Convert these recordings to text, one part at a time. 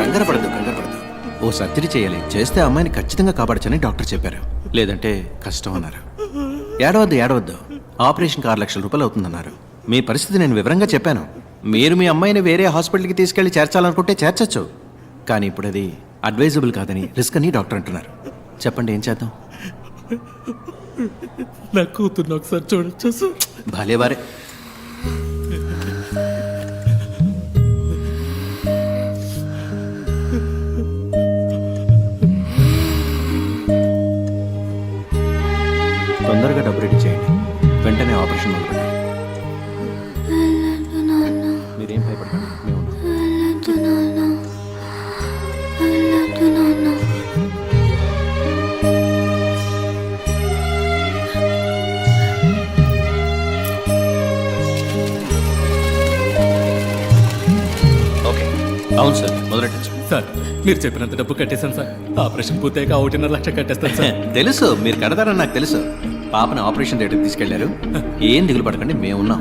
కంగారు పడద్దు. ఓ సర్జరీ చేయాలి, చేస్తే అమ్మాయిని ఖచ్చితంగా కాపాడచ్చని డాక్టర్ చెప్పారు. లేదంటే కష్టం అన్నారు. ఏడవద్దు, ఆపరేషన్కి 6 లక్షల రూపాయలు అవుతుందన్నారు. మీ పరిస్థితి నేను వివరంగా చెప్పాను. మీరు మీ అమ్మాయిని వేరే హాస్పిటల్కి తీసుకెళ్లి చేర్చాలనుకుంటే చేర్చచ్చు, కానీ ఇప్పుడు అది అడ్వైజబుల్ కాదని, రిస్క్ అని డాక్టర్ అంటున్నారు. చెప్పండి, ఏం చేద్దాం? నా కూతుర్ని ఒకసారి చూడొచ్చు సార్. భలే వారే. తొందరగా డబ్బు రెడీ చేయండి, వెంటనే ఆపరేషన్ మొదలుపెట్టండి. మీరేం భయపడకండి, మేము ఉన్నాం. ఓకే, అవును సార్, మొదలెట్టచ్చు. సార్ మీరు చెప్పినంత డబ్బు కట్టేశాను సార్. ఆపరేషన్ పూర్తయ్యాక 1.5 లక్ష కట్టేస్తాను సార్. తెలుసు, మీరు కడతారని నాకు తెలుసు. పాపని ఆపరేషన్ థియేటర్కి తీసుకెళ్లారు. ఏం దిగులు పడకండి, మేమున్నాం.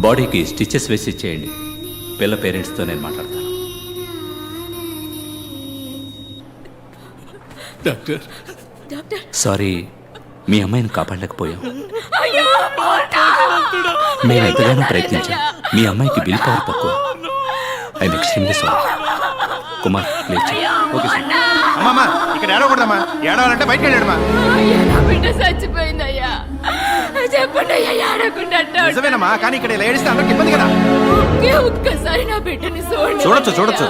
బాడీకి స్టిచెస్ వేసి ఇచ్చేయండి. పిల్ల పేరెంట్స్తో నేను మాట్లాడతాను. డాక్టర్ సారీ, మీ అమ్మాయిని కాపాడలేకపోయాం. మేము ఎంతగానో ప్రయత్నించాం. మీ అమ్మాయికి విల్ పవర్ తక్కువ. I'm extremely sorry. Kumar please. Okay sir. అమ్మా, ఇక్కడ ఏడవకూడదమ్మా. ఏడవాలంటే బయటకు వెళ్ళాడమ్మా. బిడ్డ చచ్చిపోయిందయ్యా. చెప్పండి అయ్యా, ఏడకుండా నిజమేనమ్మా, కానీ ఇక్కడ ఇలా ఏడిస్తే అందరికి ఇబ్బంది కదా. ఒక్కసారి నా బిడ్డని చూడొచ్చు.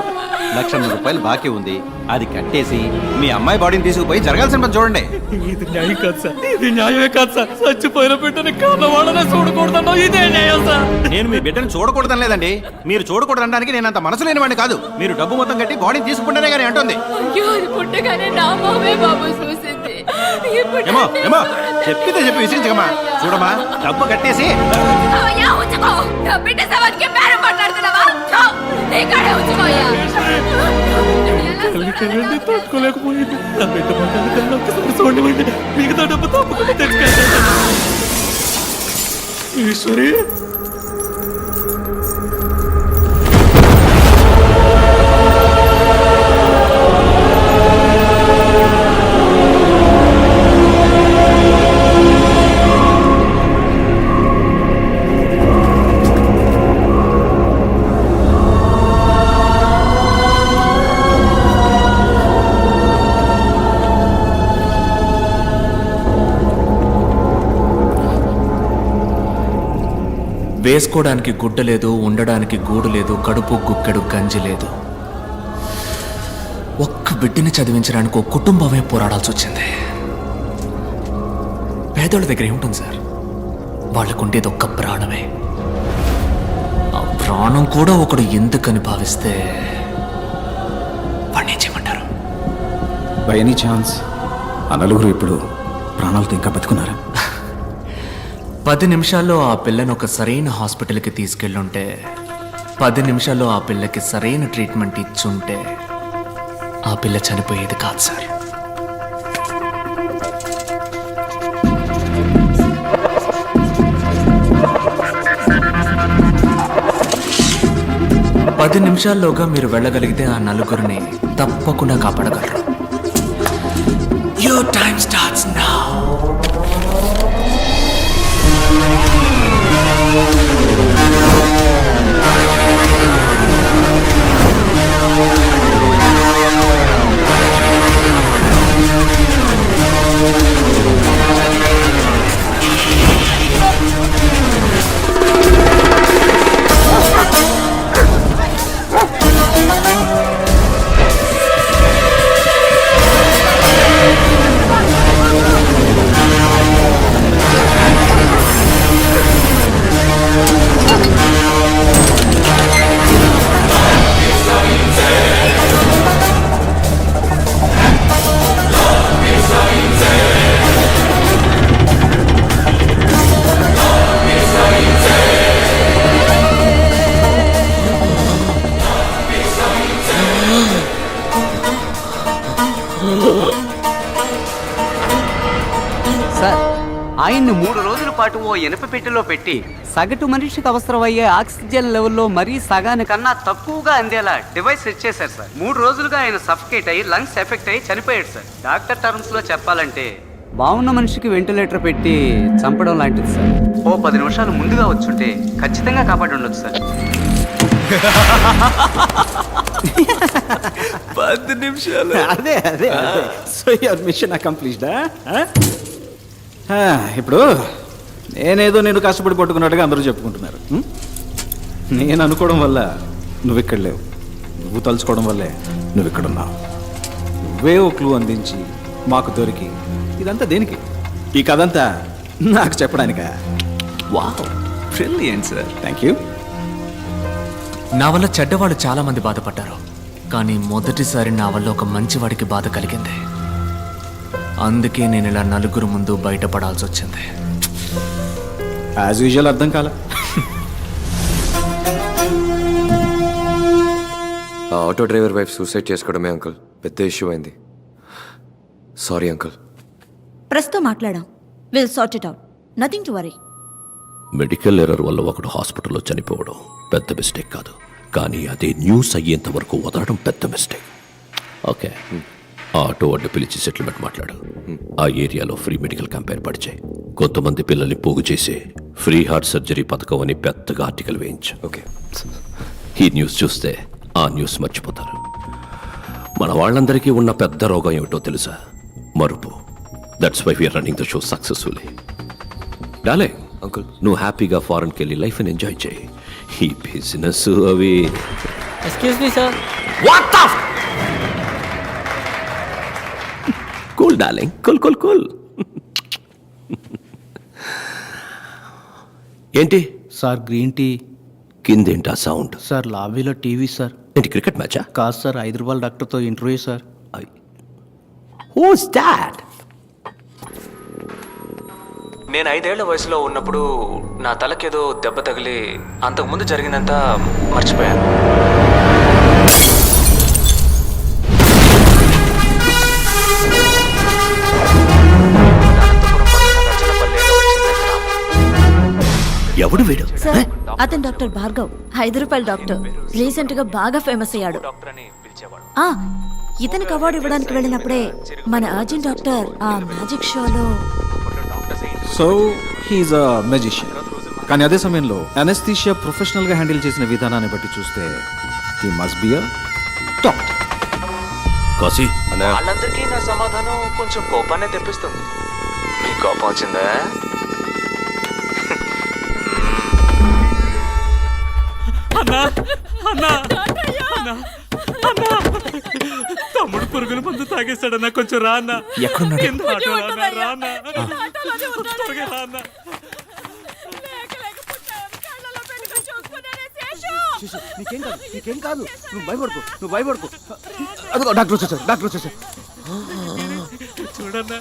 1,00,000 రూపాయలు బాకీ ఉంది, అది కట్టేసి మీ అమ్మాయి బాడీని తీసుకుపోయి జరగాల్సిన పని చూడండి. ఇది న్యాయం కాదు సార్, ఇది న్యాయమే కాదు సార్. చచ్చిపోయిన బిడ్డని కాళ్ళవాడనే చూడకూడదన్నా, ఇదే న్యాయం సార్. నేను మీ బిడ్డను చూడకూడదని లేదండి. మీరు చూడకూడదనడానికి నేను అంత మనసు లేనివాడిని కాదు. మీరు డబ్బు మొత్తం కట్టి బాడీని తీసుకుంటేనే కానీ అంటుంది. అయ్యో, అది పుట్టగానే నా మామే బాబు చూసింది. ఏమో చెప్పితే చెప్పి విసిరించకమ్మా. చూడమ్మా, డబ్బు కట్టేసి నా బిడ్డ సవాల్కి బేరం మాట్లాడుతున్నావా? నీకాడే ఉంచుకోయ్యా. తల్లిదండ్రులు తట్టుకోలేకపోయింది. నా బిడ్డ మాట్లాడుతున్నా ఒక్కసారి చూడండి. మిగతా డబ్బు తప్పకుండా తెచ్చుకెళ్తాను. ఈశ్వరి, వేసుకోవడానికి గుడ్డ లేదు, ఉండడానికి గూడు లేదు, కడుపు గుక్కెడు గంజి లేదు. ఒక్క బిడ్డని చదివించడానికి ఒక కుటుంబమే పోరాడాల్సి వచ్చింది. పేదోళ్ళ దగ్గర ఏముంటుంది సార్? వాళ్ళకుండేది ఒక్క ప్రాణమే. ఆ ప్రాణం కూడా ఒకడు ఎందుకని భావిస్తే వాడిని చేయమంటారు? బై ఎనీ ఛాన్స్ ఆ నలుగురు ఇప్పుడు ప్రాణాలతో ఇంకా బతుకున్నారా? 10 నిమిషాల్లో ఆ పిల్లని ఒక సరైన హాస్పిటల్కి తీసుకెళ్ళుంటే, 10 నిమిషాల్లో ఆ పిల్లకి సరైన ట్రీట్మెంట్ ఇచ్చుంటే ఆ పిల్ల చనిపోయేది కాదు సార్. పది నిమిషాల్లోగా మీరు వెళ్ళగలిగితే ఆ నలుగురిని తప్పకుండా కాపాడగలరు. Your time starts now. దీన్ని 3 రోజుల పాటు ఓ ఇనుప పెట్టెలో పెట్టి సగటు మనిషికి అవసరమయ్యే ఆక్సిజన్ లెవెల్లో మరీ సగానికన్నా తక్కువగా అందేలా డివైస్ సెట్ చేశారు సార్. 3 రోజులుగా ఆయన సఫకేట్ అయ్యి లంగ్స్ ఎఫెక్ట్ అయ్యి చనిపోయాడు సార్. డాక్టర్ టర్మ్స్ లో చెప్పాలంటే బాగున్న మనిషికి వెంటిలేటర్ పెట్టి చంపడం లాంటిది సార్. ఓ 10 నిమిషాలు ముందుగా వచ్చుంటే ఖచ్చితంగా కాపాడి ఉండొచ్చు సార్. 10 నిమిషాలు. అదే అదే సో యువర్ మిషన్ అకంప్లీష్డా? ఇప్పుడు నేనేదో నేను కష్టపడి పట్టుకున్నట్టుగా అందరూ చెప్పుకుంటున్నారు. నేను అనుకోవడం వల్ల నువ్వు ఇక్కడ లేవు, నువ్వు తలుచుకోవడం వల్లే నువ్వు ఇక్కడ ఉన్నావు. నువ్వే ఓ క్లూ అందించి మాకు దొరికి ఇదంతా దేనికి? ఈ కథ అంతా నాకు చెప్పడానికా? Wow, brilliant sir. Thank you. నా వల్ల చెడ్డవాళ్ళు చాలా మంది బాధపడ్డారు, కానీ మొదటిసారి నా వల్ల ఒక మంచివాడికి బాధ కలిగింది. అందుకే నేను ఇలా నలుగురు ముందు బయటపడాల్సి వచ్చింది. యాజ్ యూజువల్ అర్థం కాల. ఆ ఆటో డ్రైవర్ వైఫ్ సూసైడ్ చేసుకోవడమే అంకుల్ పెద్ద ఇష్యూ అయింది. Sorry uncle. ప్రెస్తో మాట్లాడాం. Will sort it out. Nothing to worry. Medical error వల్ల ఒకడు హాస్పిటల్లో చనిపోవడం పెద్ద మిస్టేక్ కాదు, కానీ అదే న్యూస్ అయ్యేంత వరకు వదలడం పెద్ద మిస్టేక్. ఓకే, ఆ ఆటో అడ్డు పిలిచి సెటిల్మెంట్ మాట్లాడు. ఆ ఏరియాలో ఫ్రీ మెడికల్ క్యాంప్ ఏర్పాటు చేయి. కొంతమంది పిల్లల్ని పోగు చేసి ఫ్రీ హార్ట్ సర్జరీ పథకం అని పెద్దగా ఆర్టికల్ వేయించు. ఓకే. ఈ న్యూస్ చూస్తే ఆ న్యూస్ మర్చిపోతారు. మన వాళ్ళందరికీ ఉన్న పెద్ద రోగం ఏమిటో తెలుసా? మరుపు. That's why we're running the show successfully. Darling, uncle నువ్వు హ్యాపీగా ఫారెన్కి వెళ్ళి లైఫ్ని ఎంజాయ్ చేయి. ఈ బిజినెస్ అవి. Excuse me sir. Cool darling, cool cool cool. ఏంటి సార్ గ్రీన్ టీ? కిందేంటా సౌండ్? సార్ లాబీలో టీవీ సార్. ఏంటి క్రికెట్ మ్యాచా? కాదు సార్, 5 రూపాయల డాక్టర్తో ఇంటర్వ్యూ సార్. Who's that? నేను 5 ఏళ్ల వయసులో ఉన్నప్పుడు నా తలకేదో దెబ్బ తగిలి అంతకుముందు జరిగిందంతా మర్చిపోయాను. ఎవడు వీడు? సార్ అతను డాక్టర్ భార్గవ్, 5 రూపాయల డాక్టర్. రీసెంట్ గా బాగా ఫేమస్ అయ్యాడు. ఆ, ఇతనికి అవార్డు ఇవ్వడానికి వెళ్ళినప్పుడే మన అర్జున్ డాక్టర్ ఆ మ్యాజిక్ షోలో. సో హీఈస్ అ మెజిషియన్. కానీ అదే సమయంలో అనెస్థీషియా ప్రొఫెషనల్గా హ్యాండిల్ చేసిన విధానాన్ని బట్టి చూస్తే he must be a top. Kashi, వాళ్ళందరికీ నా సమాధానం కొంచెం కోపాన్ని తెప్పిస్తుంది. మీ కోపం వచ్చిందా? తమ్ముడు పురుగుల మందు తాగేస్తాడన్నా, కొంచెం రా అన్న. ఎక్కడున్నాడు? కింద ఆటోలో అన్నా, రా అన్న. త్వరగా రా అన్న. నీకేం కాదు, నువ్వు భయపడుకో. అదిగో డాక్టర్ వచ్చేసారు. చూడన్నా.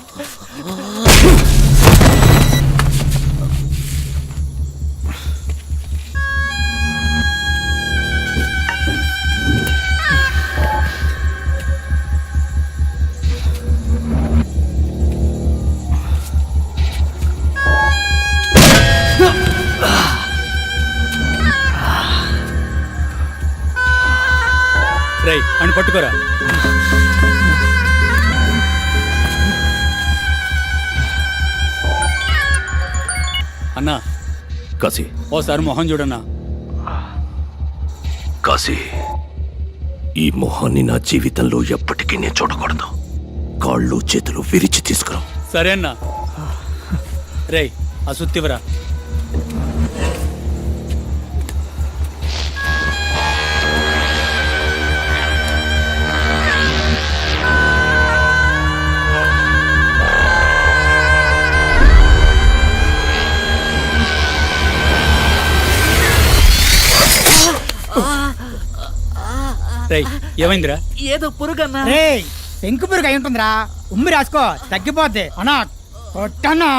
రేయ్ అని పట్టుకోరా. అన్నా కాశీ, ఓసారి మొహం చూడన్నా. కాశీ, ఈ మొహాన్ని నా జీవితంలో ఎప్పటికీ నేను చూడకూడదు. కాళ్ళు చేతులు విరిచి తీసుకురా. సరే అన్నా. రేయ్ ఆ సుత్తివరా. రేయ్ ఏమైందిరా? ఏదో పురుగన్నా. పెంకు పురుగు అయి ఉంటుందిరా. ఉమ్మి రాసుకో, తగ్గిపోద్ది. అన్నా కొట్టన్నా.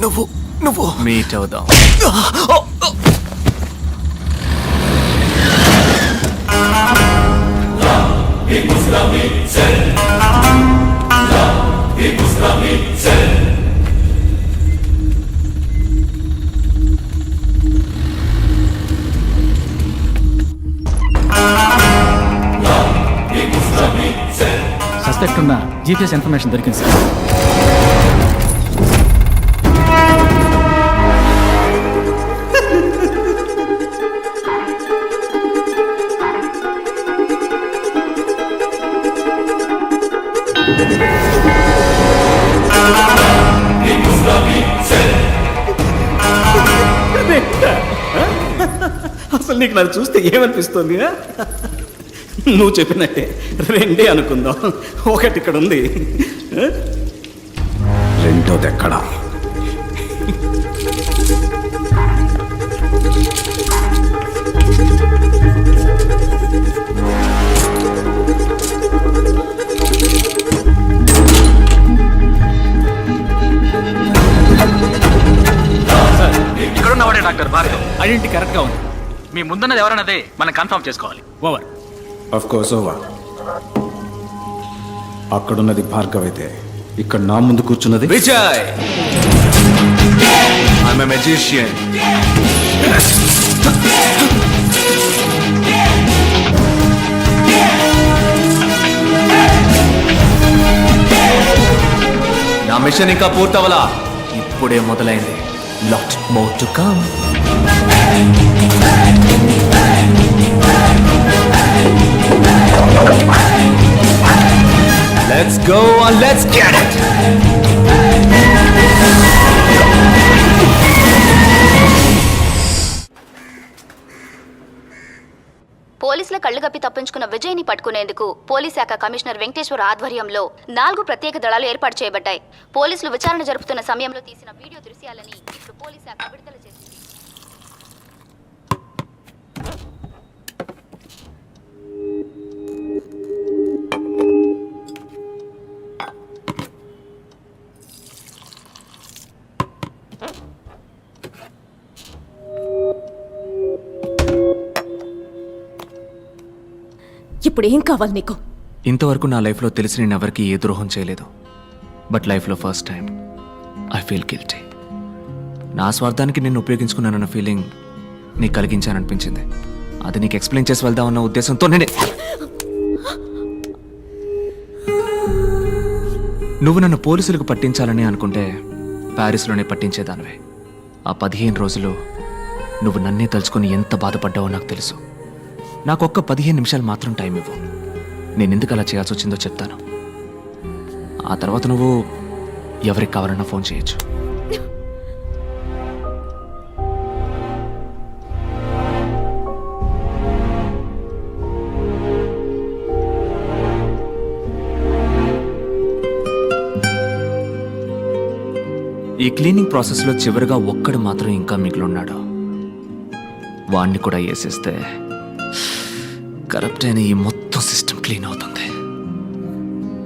నువ్వు మీట్ అవుదాం. సస్పెక్ట్ ఉన్న జీపీఎస్ ఇన్ఫర్మేషన్ దొరికింది సార్. అసలు నీకు నన్ను చూస్తే ఏమనిపిస్తుంది? నువ్వు చెప్పినట్టే రెండే అనుకుందాం. ఒకటి ఇక్కడ ఉంది, రెండోది ఎక్కడ? ఇక్కడ ఉన్నవాడే డాక్టర్ భార్గవ్. ఐడెంటిటీ కరెక్ట్ గా ఉంది. మీ ముందున్నది ఎవరన్నదే మనం కన్ఫర్మ్ చేసుకోవాలి. ఓవర్. Of course over. అక్కడున్నది భార్గవ్ అయితే ఇక్కడ నా ముందు కూర్చున్నది విజయ్. I'm a magician. నా మిషన్ ఇంకా పూర్తవలా, ఇప్పుడే మొదలైంది. Lot more to come. Let's go and let's get it. పోలీసుల కళ్లు గప్పి తప్పించుకున్న విజయ్ని పట్టుకునేందుకు పోలీస్ శాఖ కమిషనర్ వెంకటేశ్వర ఆధ్వర్యంలో 4 ప్రత్యేక దళాలు ఏర్పాటు చేయబడ్డాయి. పోలీసులు విచారణ జరుపుతున్న సమయంలో తీసిన వీడియో దృశ్యాలని ఇప్పుడు పోలీస్ శాఖ విడుదల చేసింది. ఇప్పుడు ఏం కావాలి నీకు? ఇంతవరకు నా లైఫ్లో తెలిసి నేను ఎవరికి ఏ ద్రోహం చేయలేదు. బట్ లైఫ్లో first time I feel guilty. నా స్వార్థానికి నేను ఉపయోగించుకున్నానన్న ఫీలింగ్ నీకు కలిగించాననిపించింది. అది నీకు ఎక్స్ప్లెయిన్ చేసి వెళ్దామన్న ఉద్దేశంతో నువ్వు నన్ను పోలీసులకు పట్టించాలని అనుకుంటే ప్యారిస్లోనే పట్టించేదానివే. ఆ 15 రోజులు నువ్వు నన్నే తలుచుకొని ఎంత బాధపడ్డావో నాకు తెలుసు. నాకొక్క 15 నిమిషాలు మాత్రం టైం ఇవ్వు. నేను ఎందుకు అలా చేయాల్సి వచ్చిందో చెప్తాను. ఆ తర్వాత నువ్వు ఎవరికి కావాలన్నా ఫోన్ చేయొచ్చు. ఈ క్లీనింగ్ ప్రాసెస్లో చివరిగా ఒక్కడు మాత్రం ఇంకా మిగిలిన్నాడు. వాణ్ణి కూడా వేసేస్తే కరప్ట్ అయిన ఈ మొత్తం సిస్టమ్ క్లీన్ అవుతుంది.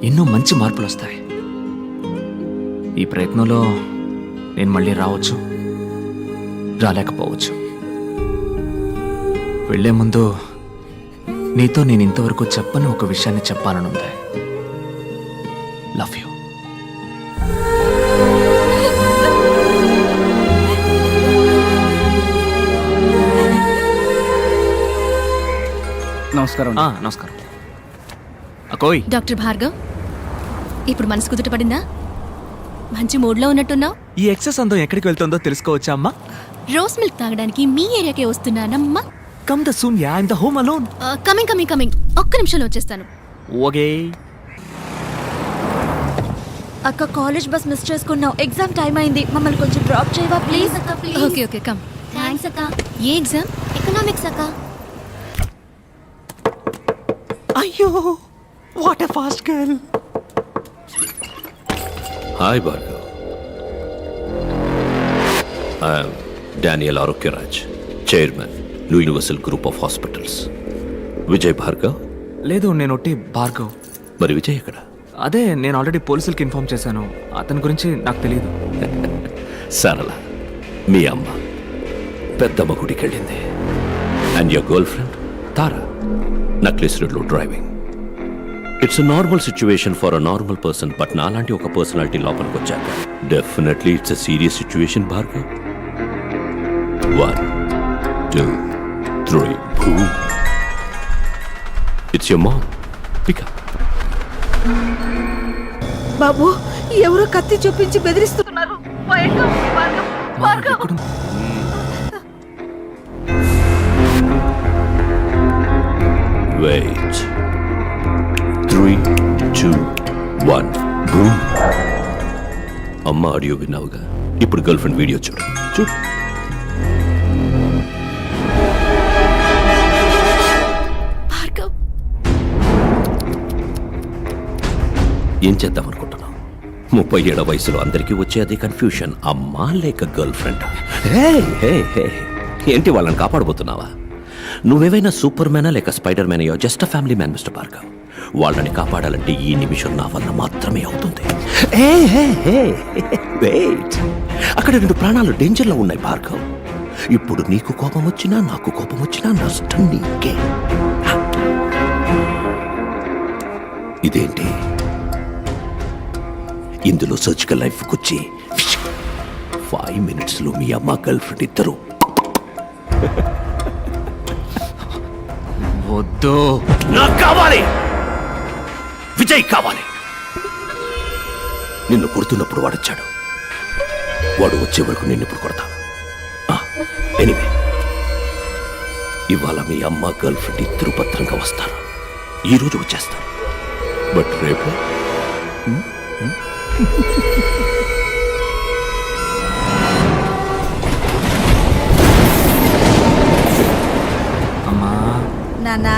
ఎన్నో మంచి మార్పులు వస్తాయి. ఈ ప్రయత్నంలో నేను మళ్ళీ రావచ్చు, రాలేకపోవచ్చు. వెళ్లే ముందు నీతో నేను ఇంతవరకు చెప్పని ఒక విషయాన్ని చెప్పాలనుంది. Love you. నమస్కారం. నమస్కారం. అకోయ్. డాక్టర్ భార్గవ్, ఇప్పుడు మనసు కుదుట పడిందా? మంచి మూడ్లో ఉన్నట్టున్నావు. ఈ ఎక్సెస్ అందం ఎక్కడికి వెళ్తుందో తెలుసుకోవచ్చా అమ్మా? రోస్ మిల్క్ తాగడానికి మీ ఏరియాకే వస్తున్నానమ్మా. Come the soon yeah, I'm the home alone. Coming. ఒక్క నిమిషంలో వచ్చేస్తాను. ఓకే. అక్క, కాలేజ్ బస్ మిస్ చేసుకున్నావు. ఎగ్జామ్ టైం అయింది. మమ్మల్ని కొంచెం డ్రాప్ చేయవా ప్లీజ్? అక్క ప్లీజ్. Okay come. థ్యాంక్స్ అక్క. ఏ ఎగ్జామ్? ఎకనామిక్స్ అక్క. అయ్యో, what a fast girl. Hi Bhargav. I'm Daniel Arogyaraj, chairman universal group of hospitals. Vijay Bhargav? లేదు, నేను ఒట్టి భార్గవ్. మరి విజయ్ ఎక్కడ? అదే నేను ఆల్రెడీ పోలీసులకి ఇన్ఫార్మ్ చేశాను. అతని గురించి నాకు తెలియదు. సరళ మీ అమ్మ పెద్దమ్మ గుడికి వెళ్ళింది. And your girlfriend Tara Necklace రోడ్లో driving. It's a normal situation for a normal person, but నాలాంటి ఒక పర్సనాలిటీ లోపలికి వచ్చాక definitely it's a serious situation Bhargav. 1 2 3 boom. It's your mom. Pick up. బాబు ఎవరో కత్తి చూపించి బెదిరిస్తున్నారు. Wait. 3 2 1 boom. అమ్మ ఆడియో విన్నావుగా, ఇప్పుడు గర్ల్ ఫ్రెండ్ వీడియో చూడు. ఏం చేద్దాం అనుకుంటున్నావు? 37 వయసులో అందరికీ వచ్చే అదే కన్ఫ్యూషన్, అమ్మా లేక గర్ల్ ఫ్రెండ్. ఏంటి వాళ్ళని కాపాడబోతున్నావా? నువ్వేవైనా సూపర్ మ్యానా లేక స్పైడర్ మ్యాన్ అయ్యో? Just a family man mister Bhargav. వాళ్ళని కాపాడాలంటే ఈ నిమిషం నా వల్ల మాత్రమే అవుతుంది. వెయిట్, అక్కడ 2 ప్రాణాలు డేంజర్లో ఉన్నాయి భార్గవ్. ఇప్పుడు నీకు కోపం వచ్చినా నాకు కోపం వచ్చినా నష్టం నీకే. ఇదేంటి? ఇందులో సర్జికల్ లైఫ్కి వచ్చి 5 minutesలో మీ అమ్మ గర్ల్ ఫ్రెండ్ ఇద్దరు. వద్దు, నాకు కావాలి, విజయ్ కావాలి. నిన్ను కొడుతున్నప్పుడు వాడొచ్చాడు, వాడు వచ్చే వరకు నిన్ను ఇప్పుడు కొడతా. ఎనీవే, ఇవాళ మీ అమ్మ గర్ల్ ఫ్రెండ్ ఇద్దరు భద్రంగా వస్తారు. ఈరోజు వచ్చేస్తారు, బట్ రేపు అమ్మా, నానా.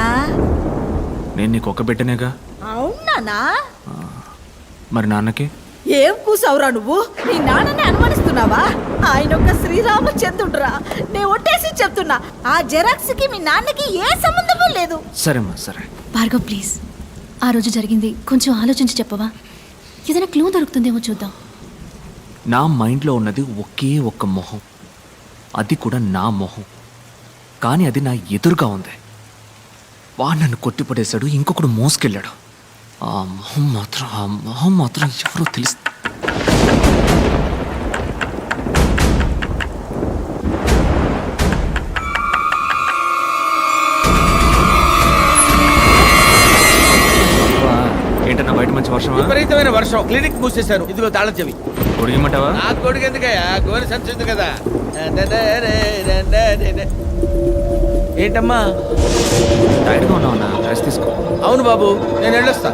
నేను నీకు ఒక బిడ్డనేగా. అవునానా? మరి నాన్నకి? ఏం కూసావురా నువ్వు? నీ నాన్నని అనుమానిస్తున్నావా? ఆయన ఒక శ్రీరామచంద్రుడురా. నేను ఒట్టేసి చెప్తున్నా, ఆ జెరాక్స్ కి మీ నాన్నకి ఏ సంబంధము లేదు. సరేమ్మా, సరే. భార్గవ్ ప్లీజ్, ఆ రోజు జరిగింది కొంచెం ఆలోచించి చెప్పవా? ఏదైనా క్లూ దొరుకుతుందేమో చూద్దాం. నా మైండ్లో ఉన్నది ఒకే ఒక్క మొహం, అది కూడా నా మొహం. కానీ అది నా ఎదురుగా ఉంది. వాడు నన్ను కొట్టిపడేశాడు, ఇంకొకడు మోసుకెళ్ళాడు. ఆ మొహం మాత్రం ఎవరో తెలుసు. ఏంటన్నా బయట మంచి వర్షం? విపరీతమైన వర్షం, క్లినిక్ మూసేశారు. ఇదిగో తాళం చెవి. కొడిగమంటావా? నా కొడుకు ఎందుకయ్యా, గోరి సంచుంది కదా. ఏంటమ్మా టైర్డ్గా ఉన్నావు, రెస్ట్ తీసుకో. అవును బాబు, నేను వెళ్ళొస్తా.